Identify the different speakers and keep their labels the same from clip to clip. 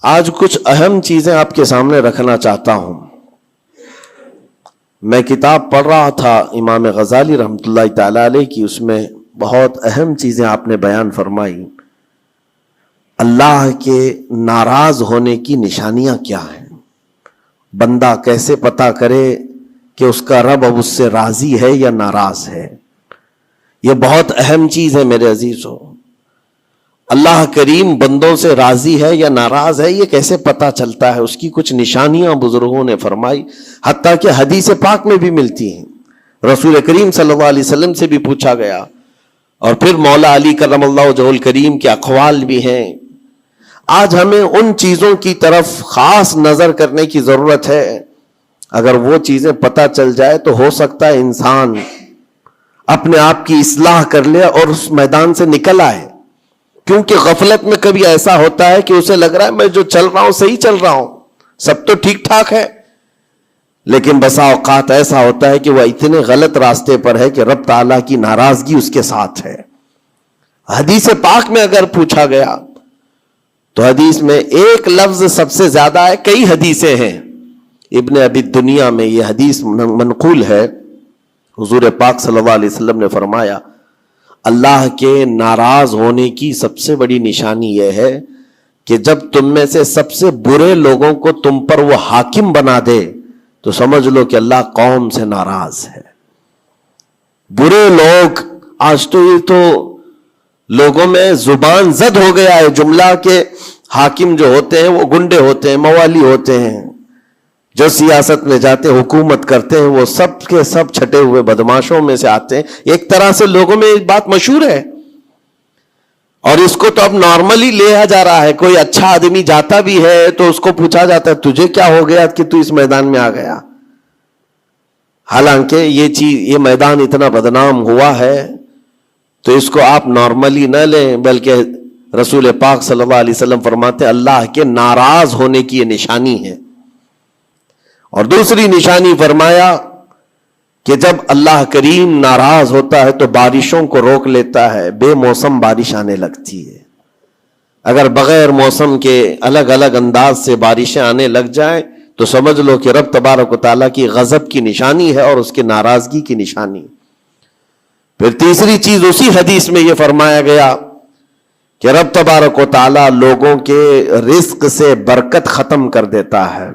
Speaker 1: آج کچھ اہم چیزیں آپ کے سامنے رکھنا چاہتا ہوں. میں کتاب پڑھ رہا تھا امام غزالی رحمۃ اللہ تعالی علیہ کی، اس میں بہت اہم چیزیں آپ نے بیان فرمائی. اللہ کے ناراض ہونے کی نشانیاں کیا ہیں؟ بندہ کیسے پتا کرے کہ اس کا رب اب اس سے راضی ہے یا ناراض ہے؟ یہ بہت اہم چیز ہے میرے عزیزو. اللہ کریم بندوں سے راضی ہے یا ناراض ہے، یہ کیسے پتا چلتا ہے؟ اس کی کچھ نشانیاں بزرگوں نے فرمائی، حتیٰ کہ حدیث پاک میں بھی ملتی ہیں. رسول کریم صلی اللہ علیہ وسلم سے بھی پوچھا گیا، اور پھر مولا علی کرم اللہ وجہہ الکریم کے اقوال بھی ہیں. آج ہمیں ان چیزوں کی طرف خاص نظر کرنے کی ضرورت ہے. اگر وہ چیزیں پتہ چل جائے تو ہو سکتا ہے انسان اپنے آپ کی اصلاح کر لے اور اس میدان سے نکل آئے. کیونکہ غفلت میں کبھی ایسا ہوتا ہے کہ اسے لگ رہا ہے میں جو چل رہا ہوں صحیح چل رہا ہوں، سب تو ٹھیک ٹھاک ہے، لیکن بسا اوقات ایسا ہوتا ہے کہ وہ اتنے غلط راستے پر ہے کہ رب تعالیٰ کی ناراضگی اس کے ساتھ ہے. حدیث پاک میں اگر پوچھا گیا تو حدیث میں ایک لفظ سب سے زیادہ ہے، کئی حدیثیں ہیں. ابن ابی دنیا میں یہ حدیث منقول ہے. حضور پاک صلی اللہ علیہ وسلم نے فرمایا، اللہ کے ناراض ہونے کی سب سے بڑی نشانی یہ ہے کہ جب تم میں سے سب سے برے لوگوں کو تم پر وہ حاکم بنا دے تو سمجھ لو کہ اللہ قوم سے ناراض ہے. برے لوگ، آج تو یہ تو لوگوں میں زبان زد ہو گیا ہے جملہ کہ حاکم جو ہوتے ہیں وہ گنڈے ہوتے ہیں، موالی ہوتے ہیں، جو سیاست میں جاتے حکومت کرتے ہیں وہ سب کے سب چھٹے ہوئے بدماشوں میں سے آتے ہیں. ایک طرح سے لوگوں میں ایک بات مشہور ہے، اور اس کو تو اب نارملی لیا جا رہا ہے. کوئی اچھا آدمی جاتا بھی ہے تو اس کو پوچھا جاتا ہے تجھے کیا ہو گیا کہ تو اس میدان میں آ گیا. حالانکہ یہ میدان اتنا بدنام ہوا ہے تو اس کو آپ نارملی نہ لیں، بلکہ رسول پاک صلی اللہ علیہ وسلم فرماتے ہیں اللہ کے ناراض ہونے کی یہ نشانی ہے. اور دوسری نشانی فرمایا کہ جب اللہ کریم ناراض ہوتا ہے تو بارشوں کو روک لیتا ہے، بے موسم بارش آنے لگتی ہے. اگر بغیر موسم کے الگ الگ انداز سے بارشیں آنے لگ جائیں تو سمجھ لو کہ رب تبارک و تعالیٰ کی غضب کی نشانی ہے اور اس کی ناراضگی کی نشانی. پھر تیسری چیز اسی حدیث میں یہ فرمایا گیا کہ رب تبارک و تعالیٰ لوگوں کے رزق سے برکت ختم کر دیتا ہے،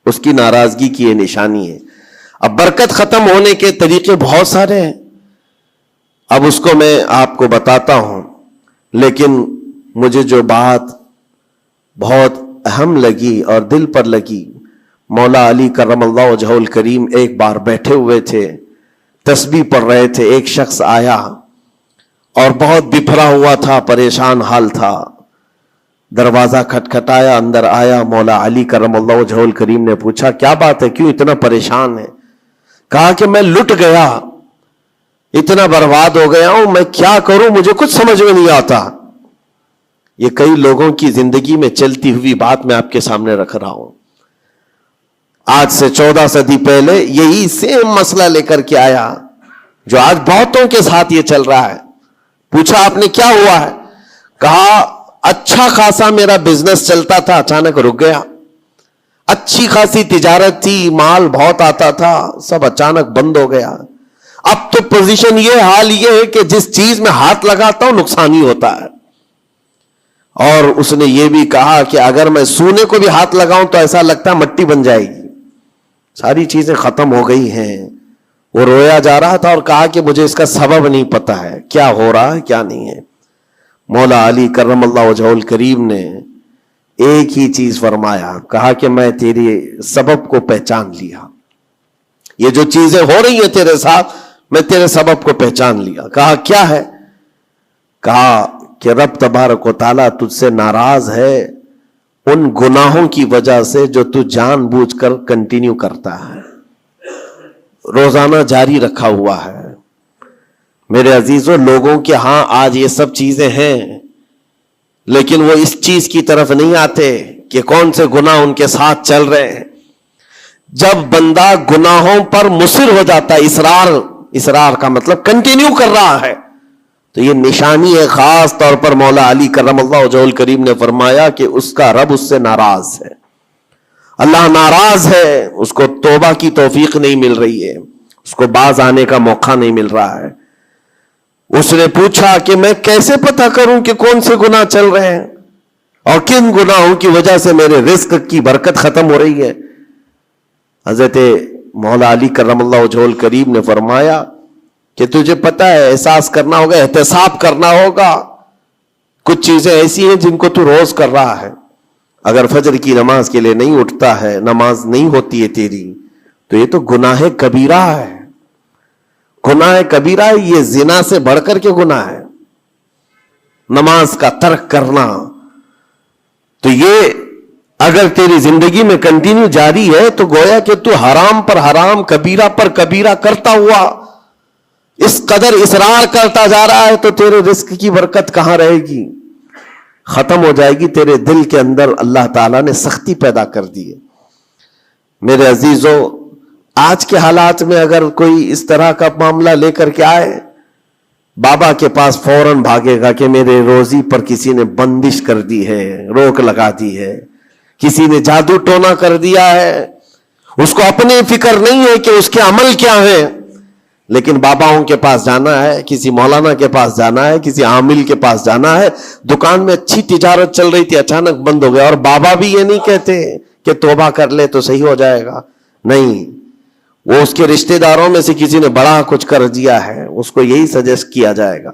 Speaker 1: اس کی ناراضگی کی یہ نشانی ہے. اب برکت ختم ہونے کے طریقے بہت سارے ہیں، اب اس کو میں آپ کو بتاتا ہوں. لیکن مجھے جو بات بہت اہم لگی اور دل پر لگی، مولا علی کرم اللہ وجہہ الکریم ایک بار بیٹھے ہوئے تھے، تسبیح پڑھ رہے تھے. ایک شخص آیا اور بہت بپھرا ہوا تھا، پریشان حال تھا. دروازہ کھٹکھٹایا، اندر آیا. مولا علی کرم اللہ وجہہ الکریم نے پوچھا کیا بات ہے، کیوں اتنا پریشان ہے؟ کہا کہ میں لٹ گیا، اتنا برباد ہو گیا ہوں، میں کیا کروں، مجھے کچھ سمجھ میں نہیں آتا. یہ کئی لوگوں کی زندگی میں چلتی ہوئی بات میں آپ کے سامنے رکھ رہا ہوں. آج سے 14 صدی پہلے یہی سیم مسئلہ لے کر کے آیا جو آج بہتوں کے ساتھ یہ چل رہا ہے. پوچھا آپ نے کیا ہوا ہے؟ کہا اچھا خاصا میرا بزنس چلتا تھا، اچانک رک گیا. اچھی خاصی تجارت تھی، مال بہت آتا تھا، سب اچانک بند ہو گیا. اب تو پوزیشن یہ، حال یہ ہے کہ جس چیز میں ہاتھ لگاتا ہوں نقصان ہی ہوتا ہے. اور اس نے یہ بھی کہا کہ اگر میں سونے کو بھی ہاتھ لگاؤں تو ایسا لگتا ہے مٹی بن جائے گی. ساری چیزیں ختم ہو گئی ہیں. وہ رویا جا رہا تھا اور کہا کہ مجھے اس کا سبب نہیں پتا ہے، کیا ہو رہا ہے کیا نہیں ہے. مولا علی کرم اللہ وجہہ الکریم نے ایک ہی چیز فرمایا، کہا کہ میں تیرے سبب کو پہچان لیا. یہ جو چیزیں ہو رہی ہیں تیرے ساتھ، میں تیرے سبب کو پہچان لیا. کہا کیا ہے؟ کہا کہ رب تبارک و تعالیٰ تجھ سے ناراض ہے ان گناہوں کی وجہ سے جو تو جان بوجھ کر کنٹینیو کرتا ہے، روزانہ جاری رکھا ہوا ہے. میرے عزیزوں، لوگوں کے ہاں آج یہ سب چیزیں ہیں، لیکن وہ اس چیز کی طرف نہیں آتے کہ کون سے گناہ ان کے ساتھ چل رہے ہیں. جب بندہ گناہوں پر مصر ہو جاتا ہے، اصرار کا مطلب کنٹینیو کر رہا ہے، تو یہ نشانی ہے. خاص طور پر مولا علی کرم اللہ وجہہ الکریم نے فرمایا کہ اس کا رب اس سے ناراض ہے. اللہ ناراض ہے, اس کو توبہ کی توفیق نہیں مل رہی ہے, اس کو باز آنے کا موقع نہیں مل رہا ہے. اس نے پوچھا کہ میں کیسے پتہ کروں کہ کون سے گناہ چل رہے ہیں اور کن گناہوں کی وجہ سے میرے رزق کی برکت ختم ہو رہی ہے. حضرت مولا علی کرم اللہ وجہہ الکریم نے فرمایا کہ تجھے پتہ ہے, احساس کرنا ہوگا, احتساب کرنا ہوگا. کچھ چیزیں ایسی ہیں جن کو تو روز کر رہا ہے. اگر فجر کی نماز کے لیے نہیں اٹھتا ہے, نماز نہیں ہوتی ہے تیری, تو یہ تو گناہ کبیرہ ہے. گناہ کبیرہ ہے, یہ زنا سے بڑھ کر کے گناہ ہے نماز کا ترک کرنا. تو یہ اگر تیری زندگی میں کنٹینیو جاری ہے تو گویا کہ تو حرام پر حرام, کبیرہ پر کبیرہ کرتا ہوا اس قدر اصرار کرتا جا رہا ہے, تو تیرے رزق کی برکت کہاں رہے گی؟ ختم ہو جائے گی. تیرے دل کے اندر اللہ تعالیٰ نے سختی پیدا کر دی ہے. میرے عزیزو, آج کے حالات میں اگر کوئی اس طرح کا معاملہ لے کر کے آئے, بابا کے پاس فوراً بھاگے گا کہ میرے روزی پر کسی نے بندش کر دی ہے, روک لگا دی ہے, کسی نے جادو ٹونا کر دیا ہے. اس کو اپنی فکر نہیں ہے کہ اس کے عمل کیا ہے, لیکن باباؤں کے پاس جانا ہے, کسی مولانا کے پاس جانا ہے, کسی عامل کے پاس جانا ہے. دکان میں اچھی تجارت چل رہی تھی, اچانک بند ہو گیا, اور بابا بھی یہ نہیں کہتے کہ توبہ کر لے تو صحیح ہو جائے گا. نہیں, وہ اس کے رشتہ داروں میں سے کسی نے بڑا کچھ کر دیا ہے, اس کو یہی سجیسٹ کیا جائے گا.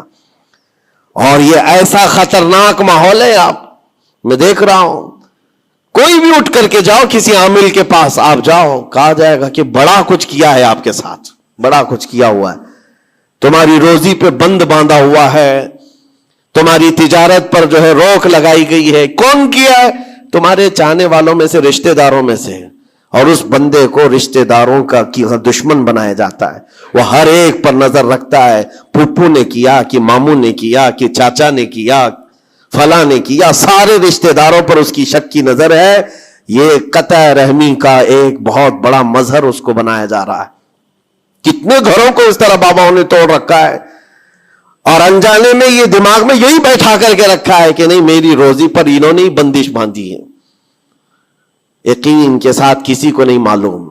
Speaker 1: اور یہ ایسا خطرناک ماحول ہے, میں دیکھ رہا ہوں, کوئی بھی اٹھ کر کے جاؤ, کسی عامل کے پاس آپ جاؤ, کہا جائے گا کہ بڑا کچھ کیا ہے آپ کے ساتھ, بڑا کچھ کیا ہوا ہے, تمہاری روزی پہ بند باندھا ہوا ہے, تمہاری تجارت پر جو ہے روک لگائی گئی ہے. کون کیا ہے؟ تمہارے چاہنے والوں میں سے, رشتہ داروں میں سے. اور اس بندے کو رشتہ داروں کا دشمن بنایا جاتا ہے. وہ ہر ایک پر نظر رکھتا ہے, پھپھو نے کیا کہ ماموں نے کیا کہ چاچا نے کیا, فلاں نے کیا, سارے رشتہ داروں پر اس کی شک کی نظر ہے. یہ قطع رحمی کا ایک بہت بڑا مظہر اس کو بنایا جا رہا ہے. کتنے گھروں کو اس طرح باباؤں نے توڑ رکھا ہے, اور انجانے میں یہ دماغ میں یہی بیٹھا کر کے رکھا ہے کہ نہیں, میری روزی پر انہوں نے ہی بندش باندھی ہے. یقین کے ساتھ کسی کو نہیں معلوم.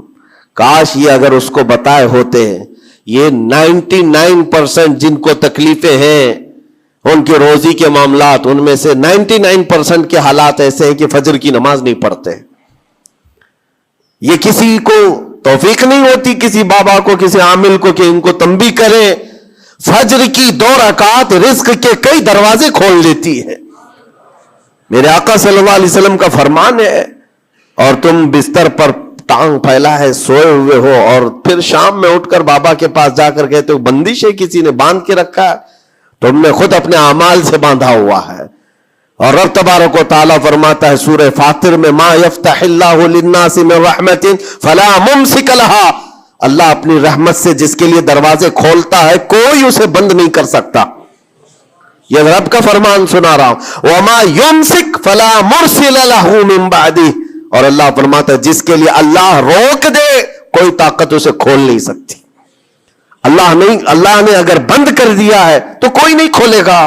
Speaker 1: کاش یہ اگر اس کو بتائے ہوتے, یہ 99% جن کو تکلیفیں ہیں ان کے روزی کے معاملات, ان میں سے 99% کے حالات ایسے ہیں کہ فجر کی نماز نہیں پڑھتے. یہ کسی کو توفیق نہیں ہوتی, کسی بابا کو, کسی عامل کو, کہ ان کو تنبیہ کریں. فجر کی 2 رکعات رزق کے کئی دروازے کھول دیتی ہے. میرے آقا صلی اللہ علیہ وسلم کا فرمان ہے, اور تم بستر پر ٹانگ پھیلا ہے سوئے ہوئے ہو, اور پھر شام میں اٹھ کر بابا کے پاس جا کر کہتے ہو بندش ہے, کسی نے باندھ کے رکھا ہے. تم نے خود اپنے اعمال سے باندھا ہوا ہے. اور رب تبارک و تعالیٰ فرماتا ہے سورہ فاطر میں, ما یفتح اللہ للناس من رحمت فلا ممسک لہا. اللہ اپنی رحمت سے جس کے لیے دروازے کھولتا ہے, کوئی اسے بند نہیں کر سکتا. یہ رب کا فرمان سنا رہا ہوں. وما یمسک فلا مرسل لہ من بعدہ. اور اللہ فرماتا ہے جس کے لیے اللہ روک دے, کوئی طاقت اسے کھول نہیں سکتی. اللہ نے اگر بند کر دیا ہے تو کوئی نہیں کھولے گا.